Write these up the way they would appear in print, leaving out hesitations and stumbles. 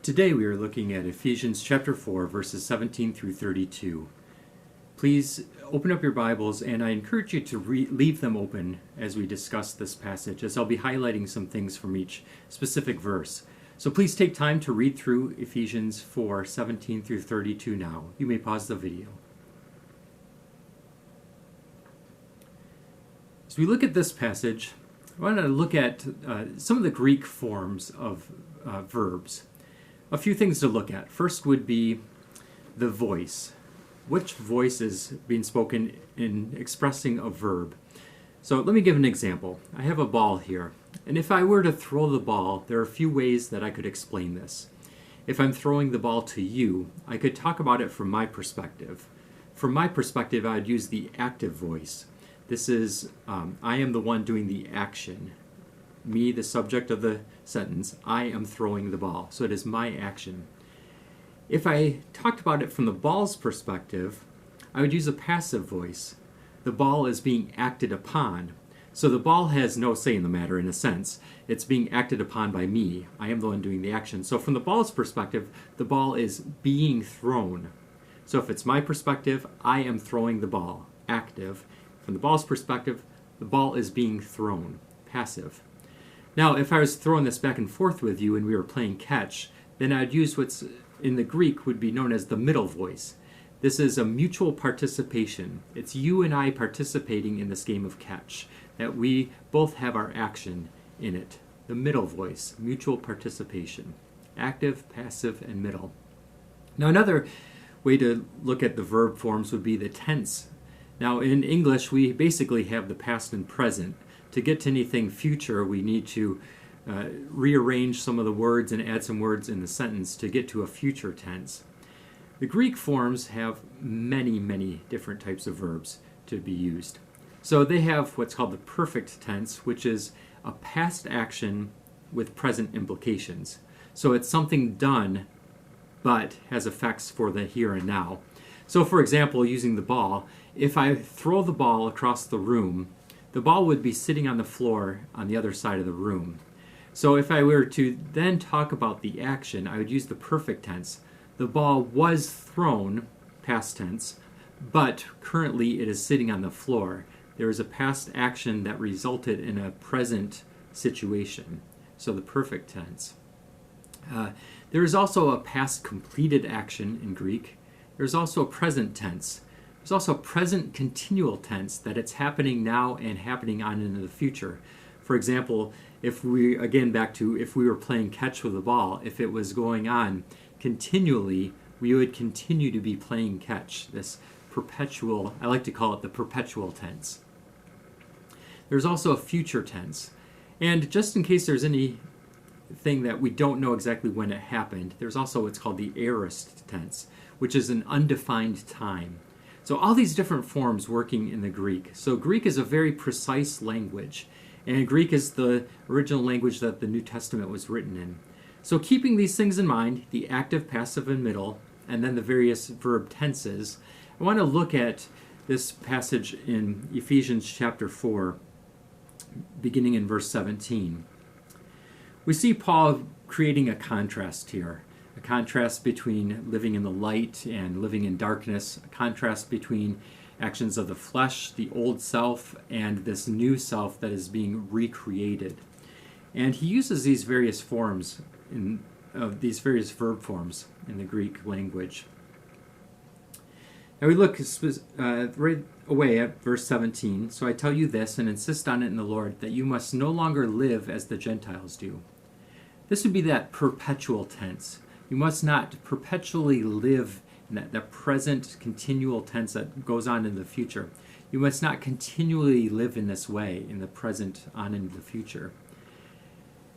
Today we are looking at Ephesians chapter 4, verses 17 through 32. Please open up your Bibles, and I encourage you to leave them open as we discuss this passage, as I'll be highlighting some things from each specific verse. So please take time to read through Ephesians 4, 17 through 32 now. You may pause the video. As we look at this passage, I want to look at some of the Greek forms of verbs. A few things to look at. First would be the voice. Which voice is being spoken in expressing a verb? So let me give an example. I have a ball here, and if I were to throw the ball, there are a few ways that I could explain this. If I'm throwing the ball to you, I could talk about it from my perspective. From my perspective, I would use the active voice. This is, I am the one doing the action. Me, the subject of the sentence, I am throwing the ball. So it is my action. If I talked about it from the ball's perspective, I would use a passive voice. The ball is being acted upon. So the ball has no say in the matter, in a sense. It's being acted upon by me. I am the one doing the action. So from the ball's perspective, the ball is being thrown. So if it's my perspective, I am throwing the ball, active. From the ball's perspective, the ball is being thrown, passive. Now, if I was throwing this back and forth with you and we were playing catch, then I'd use what's in the Greek would be known as the middle voice. This is a mutual participation. It's you and I participating in this game of catch, that we both have our action in it. The middle voice, mutual participation. Active, passive, and middle. Now, another way to look at the verb forms would be the tense. Now, in English, we basically have the past and present. To get to anything future, we need to rearrange some of the words and add some words in the sentence to get to a future tense. The Greek forms have many different types of verbs to be used. So they have what's called the perfect tense, which is a past action with present implications. So it's something done, but has effects for the here and now. So for example, using the ball, if I throw the ball across the room, the ball would be sitting on the floor on the other side of the room. So if I were to then talk about the action, I would use the perfect tense. The ball was thrown, past tense, but currently it is sitting on the floor. There is a past action that resulted in a present situation. So the perfect tense. There is also a past completed action in Greek. There's also a present tense. There's also present continual tense, that it's happening now and happening on into the future. For example, if we were playing catch with the ball, if it was going on continually, we would continue to be playing catch. This perpetual, I like to call it the perpetual tense. There's also a future tense. And just in case there's anything that we don't know exactly when it happened, there's also what's called the aorist tense, which is an undefined time. So all these different forms working in the Greek. So Greek is a very precise language, and Greek is the original language that the New Testament was written in. So keeping these things in mind, the active, passive, and middle, and then the various verb tenses, I want to look at this passage in Ephesians chapter 4, beginning in verse 17. We see Paul creating a contrast here. A contrast between living in the light and living in darkness, a contrast between actions of the flesh, the old self, and this new self that is being recreated. And he uses these various forms, these various verb forms in the Greek language. Now we look right away at verse 17. So I tell you this and insist on it in the Lord, that you must no longer live as the Gentiles do. This would be that perpetual tense. You must not perpetually live in that present continual tense that goes on in the future. You must not continually live in this way, in the present on into the future.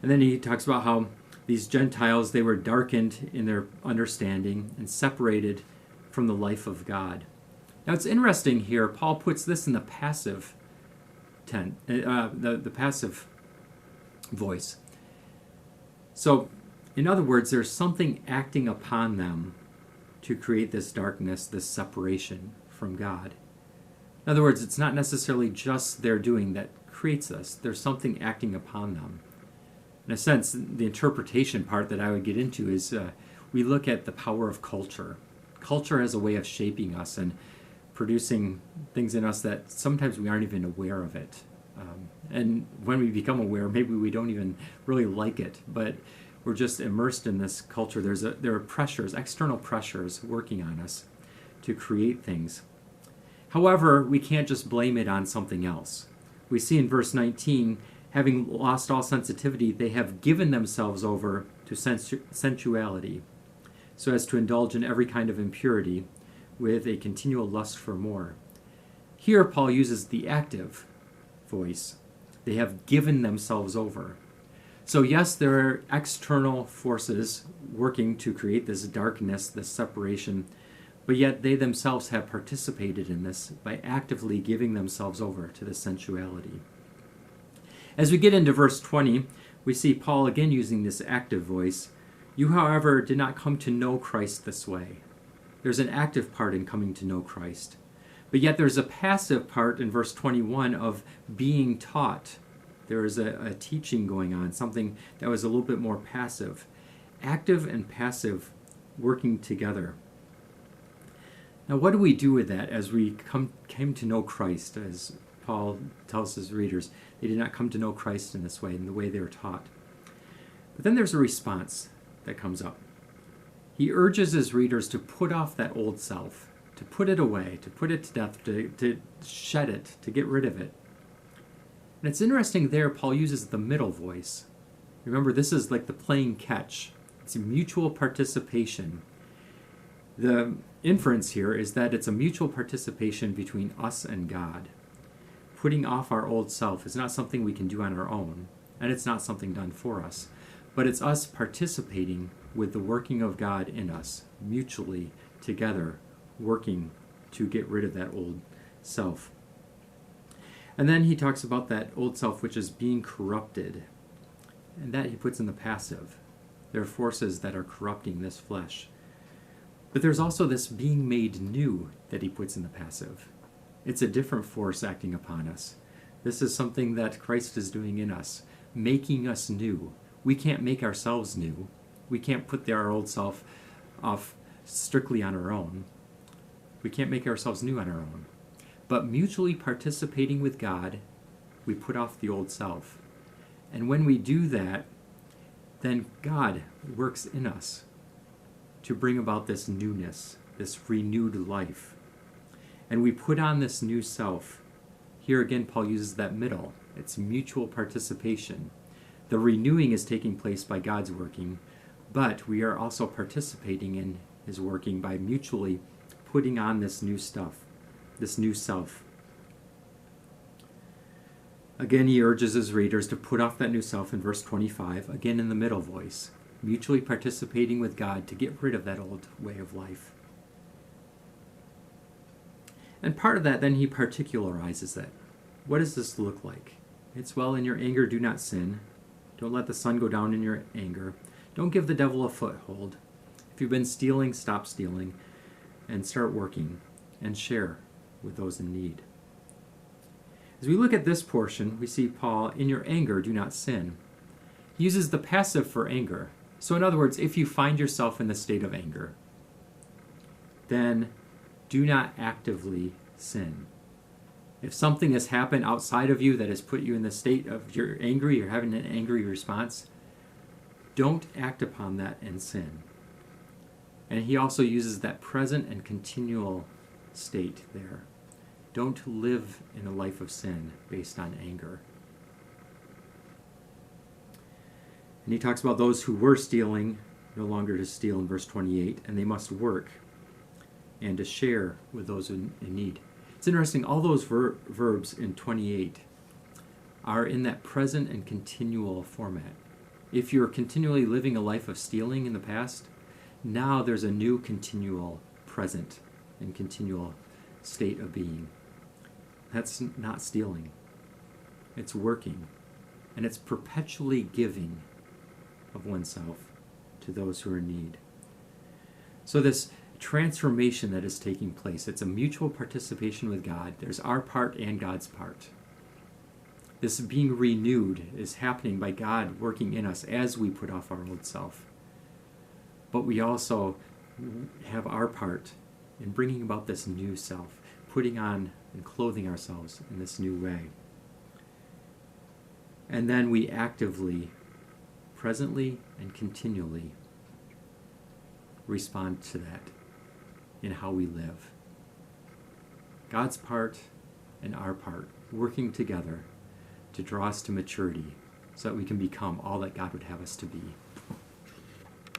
And then he talks about how these Gentiles, they were darkened in their understanding and separated from the life of God. Now it's interesting here, Paul puts this in the passive tense, the passive voice. So, in other words, there's something acting upon them to create this darkness, this separation from God. In other words, it's not necessarily just their doing that creates this. There's something acting upon them. In a sense, the interpretation part that I would get into is we look at the power of culture. Culture has a way of shaping us and producing things in us that sometimes we aren't even aware of it. And when we become aware, maybe we don't even really like it, but we're just immersed in this culture. There are pressures, external pressures working on us to create things. However, we can't just blame it on something else. We see in verse 19, having lost all sensitivity, they have given themselves over to sensuality, so as to indulge in every kind of impurity with a continual lust for more. Here, Paul uses the active voice. They have given themselves over. So yes, there are external forces working to create this darkness, this separation, but yet they themselves have participated in this by actively giving themselves over to the sensuality. As we get into verse 20, we see Paul again using this active voice. You, however, did not come to know Christ this way. There's an active part in coming to know Christ. But yet there's a passive part in verse 21 of being taught. There is a teaching going on, something that was a little bit more passive. Active and passive working together. Now, what do we do with that as we came to know Christ? As Paul tells his readers, they did not come to know Christ in this way, in the way they were taught. But then there's a response that comes up. He urges his readers to put off that old self, to put it away, to put it to death, to shed it, to get rid of it. And it's interesting there, Paul uses the middle voice. Remember, this is like the playing catch. It's a mutual participation. The inference here is that it's a mutual participation between us and God. Putting off our old self is not something we can do on our own, and it's not something done for us, but it's us participating with the working of God in us, mutually, together, working to get rid of that old self. And then he talks about that old self which is being corrupted, and that he puts in the passive. There are forces that are corrupting this flesh. But there's also this being made new that he puts in the passive. It's a different force acting upon us. This is something that Christ is doing in us, making us new. We can't make ourselves new. We can't put our old self off strictly on our own. We can't make ourselves new on our own. But mutually participating with God, we put off the old self. And when we do that, then God works in us to bring about this newness, this renewed life. And we put on this new self. Here again, Paul uses that middle. It's mutual participation. The renewing is taking place by God's working, but we are also participating in his working by mutually putting on this new stuff, this new self. Again, he urges his readers to put off that new self in verse 25, again in the middle voice, mutually participating with God to get rid of that old way of life. And part of that, then he particularizes it. What does this look like? It's, well, in your anger, do not sin. Don't let the sun go down in your anger. Don't give the devil a foothold. If you've been stealing, stop stealing and start working and share with those in need. As we look at this portion, we see Paul, in your anger, do not sin. He uses the passive for anger. So in other words, if you find yourself in the state of anger, then do not actively sin. If something has happened outside of you that has put you in the state of you're angry, you're having an angry response, don't act upon that and sin. And he also uses that present and continual state there. Don't live in a life of sin based on anger. And he talks about those who were stealing, no longer to steal in verse 28, and they must work and to share with those in need. It's interesting, all those verbs in 28 are in that present and continual format. If you're continually living a life of stealing in the past, now there's a new continual present and continual state of being. That's not stealing. It's working. And it's perpetually giving of oneself to those who are in need. So this transformation that is taking place, it's a mutual participation with God. There's our part and God's part. This being renewed is happening by God working in us as we put off our old self. But we also have our part in bringing about this new self, putting on and clothing ourselves in this new way. And then we actively, presently, and continually respond to that in how we live. God's part and our part working together to draw us to maturity so that we can become all that God would have us to be.